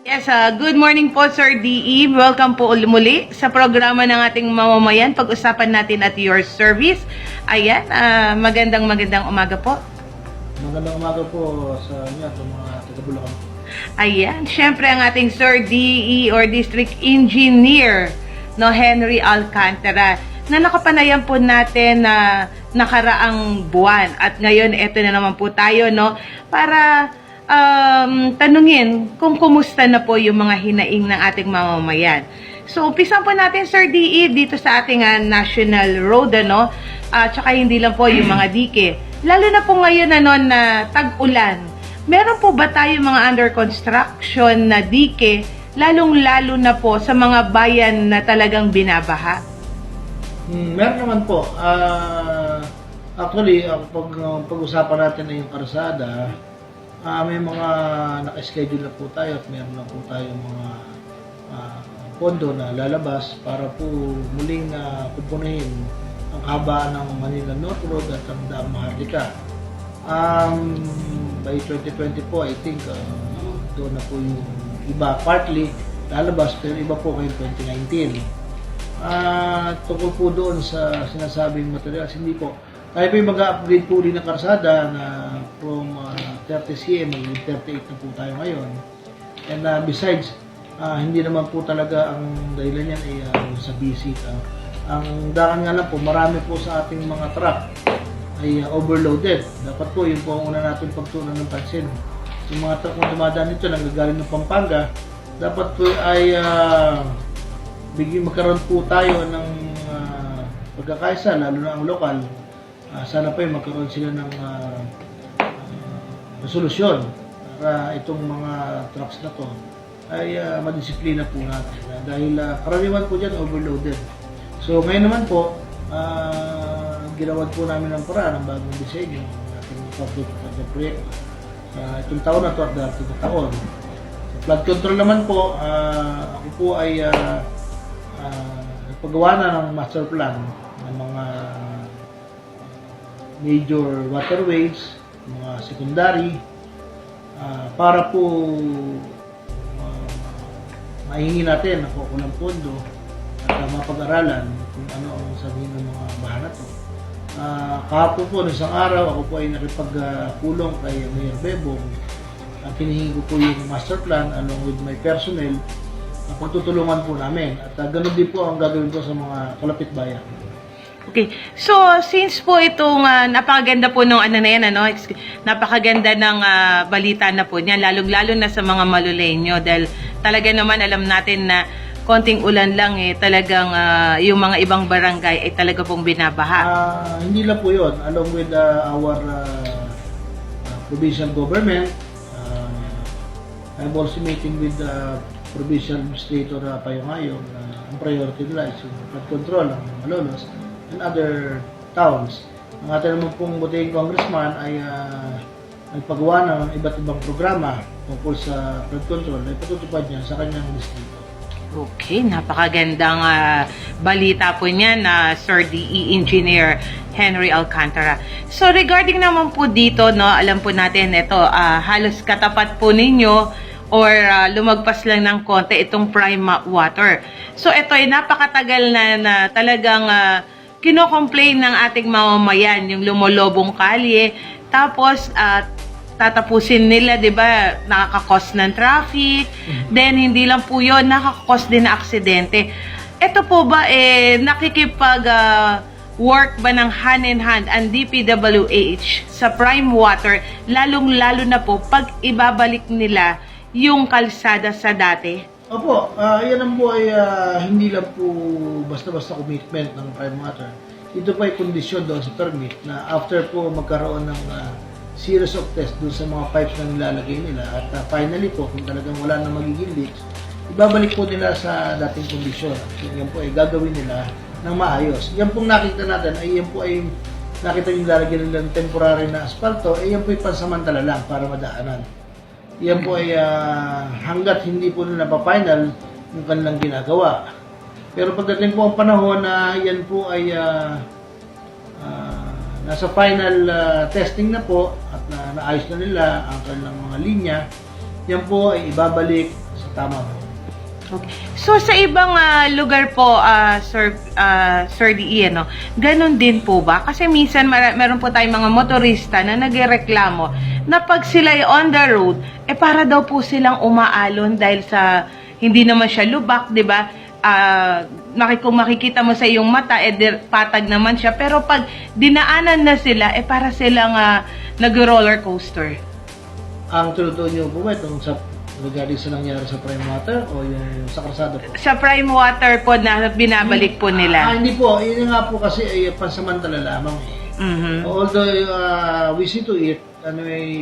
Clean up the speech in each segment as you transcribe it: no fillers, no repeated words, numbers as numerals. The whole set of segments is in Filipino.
Yes, good morning po Sir DE. Welcome po muli sa programa ng ating mamamayan. Pag-usapan natin at your service. Ayan, magandang umaga po. Magandang umaga po sa inyo at mga taga-Bulacan. Ayan, syempre ang ating Sir DE or District Engineer, no, Henry Alcantara, na nakapanayam po natin na nakaraang buwan. At ngayon, eto na naman po tayo, no, para tanungin kung kumusta na po yung mga hinaing ng ating mamamayan. So, umpisan po natin, Sir DE, dito sa ating national road, ano, tsaka hindi lang po yung mga dike. Lalo na po ngayon, ano, na tag-ulan. Meron po ba tayo mga under construction na dike, lalong-lalo na po sa mga bayan na talagang binabaha? Meron naman po. Actually, pag-usapan natin na yung karsada, may mga naka-schedule na po tayo at meron na po tayo mga pondo na lalabas para po muling kupunin ang kabaan ng Manila North Road at ang Daang Maharlika. By 2020 po, I think doon na po yung iba partly lalabas pero iba po kayo 2019. Tungkol po doon sa sinasabing materials, hindi po. Tayo po yung mag-upgrade po rin ng karsada na from 30 cm, 38 na po tayo ngayon. And besides, hindi naman po talaga ang dahilan yan ay sa visit. Ang dakan nga lang po, marami po sa ating mga truck ay overloaded. Dapat po, yun po ang una natin pagtunan ng pansin. Yung mga truck na dumadaan nito, nanggagaling ng Pampanga, dapat po ay magkaroon po tayo ng pagkakaisa, lalo na ang lokal. Sana pa yung magkaroon sila ng resolusyon para itong mga trucks na to ay madisiplina po natin. Dahil karaniwan po dyan overloaded. So ngayon naman po, ginawan po namin ng paraan ng bagong disenyo ng ating public project. Itong taon na to at dating na taon. Sa flood control naman po, ako po ay nagpagawa na ng master plan ng mga major waterways, mga secondary, para po mahingi natin ang kukulang pondo at mapag-aralan kung ano ang sabihin ng mga bahan na to. Kahapon po, isang araw, ako po ay nakipagpulong kay Mayor Bebong at hinihingi ko po yung master plan along with my personnel na pagtutulungan po namin. At ganun din po ang gagawin ko sa mga kalapit bayan. Okay. So, since po itong napakaganda po nung ano na yan, ano, napakaganda ng balita na po niya, lalong-lalo na sa mga malulenyo dahil talaga naman alam natin na konting ulan lang talagang yung mga ibang barangay ay talaga pong binabaha. Hindi lang po yun. Along with our provincial government, I'm also meeting with the provincial administrator Payong-Ayong. Ang priority nila is yung flood control ng Malolos and other towns. Ang ating naman pong buting congressman ay nagpagawa ng iba't ibang programa tungkol sa flood control ay patutupad niya sa kanyang distrito. Okay, napakagandang balita po niya na Sir DE Engineer Henry Alcantara. So regarding naman po dito, no, alam po natin ito, halos katapat po ninyo or lumagpas lang ng konti itong prime water. So ito ay napakatagal na talagang kino-complain ng ating mamamayan yung lumolobong kalye, tapos tatapusin nila, 'di ba? Nakaka-cause ng traffic. Then hindi lang po 'yon, nakaka-cause din na aksidente. Ito po ba nakikipag work ba ng hand in hand ang DPWH sa prime water, lalong-lalo na po pag ibabalik nila yung kalsada sa dati? Opo, yan ang po ay hindi lang po basta-basta commitment ng prime water. Ito pa ay kondisyon doon sa permit na after po magkaroon ng series of tests doon sa mga pipes na nilalagay nila at finally po kung talagang wala na magiging leaks, ibabalik po nila sa dating kondisyon. So, yan po ay gagawin nila ng maayos. Yan pong nakita natin ay yan po ay nakita yung lalagyan nila ng temporary na asfalto, yan po ay pansamantala lang para madaanan. Yan po ay hanggat hindi po nila pa-final yung kanilang ginagawa. Pero pagdating po ang panahon na yan po ay nasa final testing na po at naayos na nila ang kanilang mga linya, yan po ay ibabalik sa tama po. Okay. So sa ibang lugar po, Sir DE, ano, ganun din po ba? Kasi minsan meron po tayong mga motorista na nagreklamo na pag sila ay on the road, para daw po silang umaalon dahil sa hindi naman siya lubak, di ba? Kung makikita mo sa iyong mata, patag naman siya. Pero pag dinaanan na sila, para silang nag-roller coaster. Ang tinutuon niyo po ba itong regarding sa nangyari sa prime water o yung sa kalsada po? Sa prime water po na binabalik po nila. Hindi po. Yun nga po kasi ay pansamantala lamang. Mhm. Although we see to it,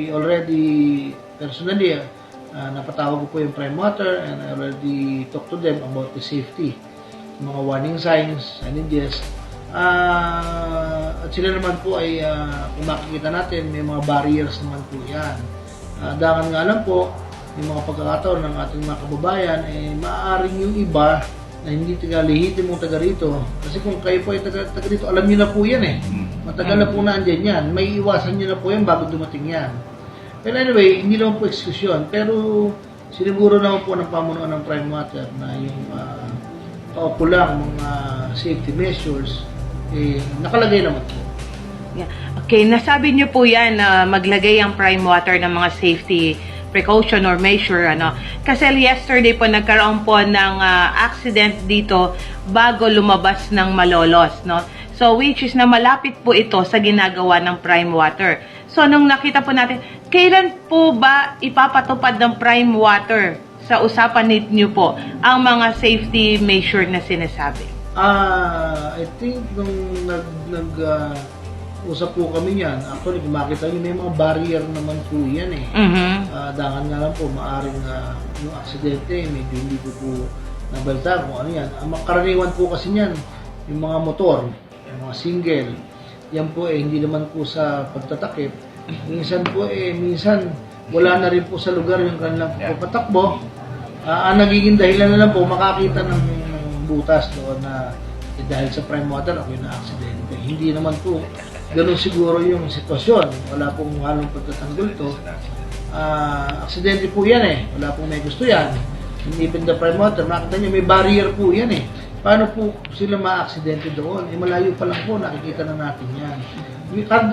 already personally, napatawag ko po yung prime water and I already talked to them about the safety. Mga warning signs, signages. At sila naman po ay, kung makikita natin, may mga barriers naman po yan. Dahil nga lang po, yung mga pagkakataon ng ating mga kababayan, maaaring yung iba na hindi taga-lehitim mo taga rito. Kasi kung kayo po ay taga rito, alam niyo na po yan Matagal na po na andyan yan. May iwasan niyo na po yan bago dumating yan. Pero anyway, hindi naman po excuse yun. Pero siniguro naman po ng pamunuan ng Prime Water na yung paupo lang mga safety measures, nakalagay naman po. Yeah. Okay, nasabi niyo po yan na maglagay ang prime water ng mga safety precaution or measure, ano. Kasi yesterday po nagkaroon po ng accident dito bago lumabas ng Malolos, no. So which is na malapit po ito sa ginagawa ng prime water. So nung nakita po natin, kailan po ba ipapatupad ng prime water sa usapan ninyo po ang mga safety measure na sinasabi? I think nung usap po kami yan, actually kung makita nyo, may mga barrier naman po yan Dahil nga lang po, maaring yung aksidente, medyo hindi ko po nabalta kung ano yan. Ang karaniwan po kasi yan, yung mga motor, yung mga single, yan po hindi naman po sa pagtatakip. Minsan po minsan wala na rin po sa lugar yung kanilang papatakbo. Ang nagiging dahilan na lang po, makakita ng butas doon na dahil sa prime water ako yung na-aksidente. Hindi naman po ganun siguro yung sitwasyon. Wala pong halong pagtatanggol ito. Aksidente po yan Wala pong may gusto yan. Even the prime water, makita nyo may barrier po yan Paano po sila ma-aksidente doon? Malayo pa lang po, nakikita na natin yan.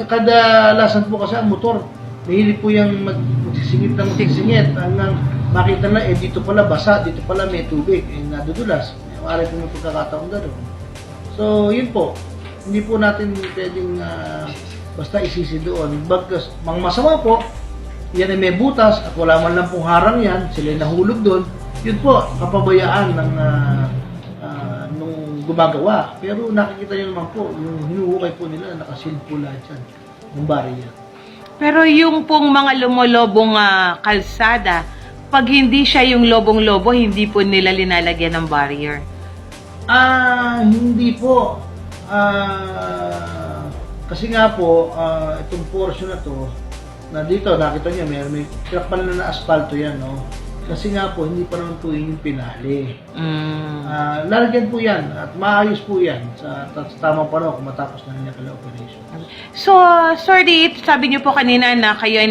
Kadalasan po kasi ang motor, mahilig po yung magsisingit hanggang makita na, dito pala basa, dito pala may tubig, nadudulas. Maaari po may pagkakataon na doon. So, yun po. Hindi po natin pwedeng basta isisi doon. Bagkas, mang masama po, yan ay may butas at wala man lang pong harang yan, sila nahulog doon. Yun po, kapabayaan ng nung gumagawa. Pero nakikita nyo naman po, yung hinuhukay po nila, nakasil po lahat yan, yung barrier. Pero yung pong mga lumolobong kalsada, pag hindi siya yung lobong-lobo, hindi po nila linalagyan ng barrier? Hindi po. Kasi nga po, itong portion na to, na dito, nakita niyo, may tinakpan na asfalto yan, no? Kasi nga po, hindi pa naman po yung pinali. Lalagyan po yan, at maayos po yan sa tamang panahon kung matapos na niya kala operation. So, sorry, sabi niyo po kanina na kayo ay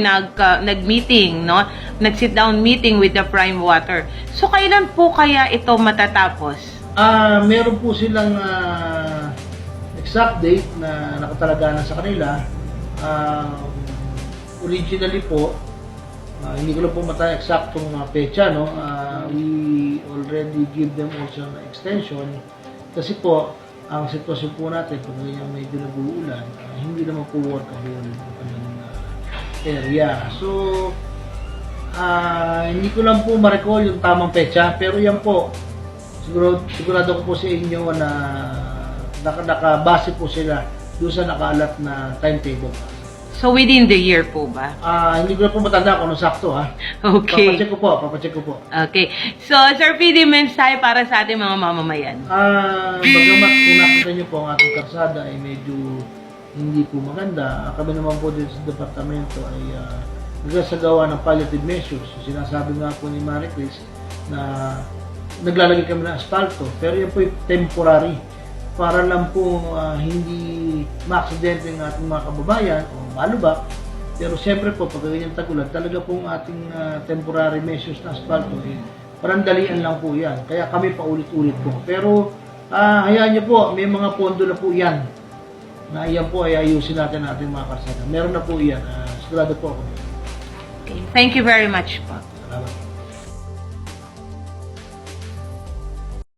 nag-meeting, no? Nag-sit down meeting with the prime water. So, kailan po kaya ito matatapos? Meron po silang exact date na nakatalaganan sa kanila. Originally po, hindi ko lang po mataya eksaktong petsa, no? We already give them also an extension kasi po, ang sitwasyon po natin pag medyo nag-uulan, hindi naman po workable ang area. So, hindi ko lang po ma-recall yung tamang petsa, pero yan po, sigurado ko po sa inyo na nakabase po sila doon sa nakaalat na timetable. So, within the year po ba? Hindi ko na po matanda kung anong sakto, ha? Okay. Papacheck ko po. Okay. So, Sir PD, mensahe para sa ating mga mamamayan. Bagamat kung nakita niyo po ang ating karsada ay medyo hindi po maganda, kami naman po din sa departamento ay nagsasagawa ng palliative measures. Sinasabi nga po ni Marie Chris na naglalagay kami ng asfalto, pero yan po yung temporary para lang po hindi ma-aksidente ng ating mga kababayan o malubak. Pero siyempre po, pag ganyan tagulad, talaga pong ating temporary measures na asfalto Parandalian lang po yan. Kaya kami paulit-ulit po. Pero hayaan niyo po, may mga pondo na po yan. Na iyan po ay ayusin natin mga karsada. Meron na po yan. Sigurado po ako. Okay. Thank you very much po.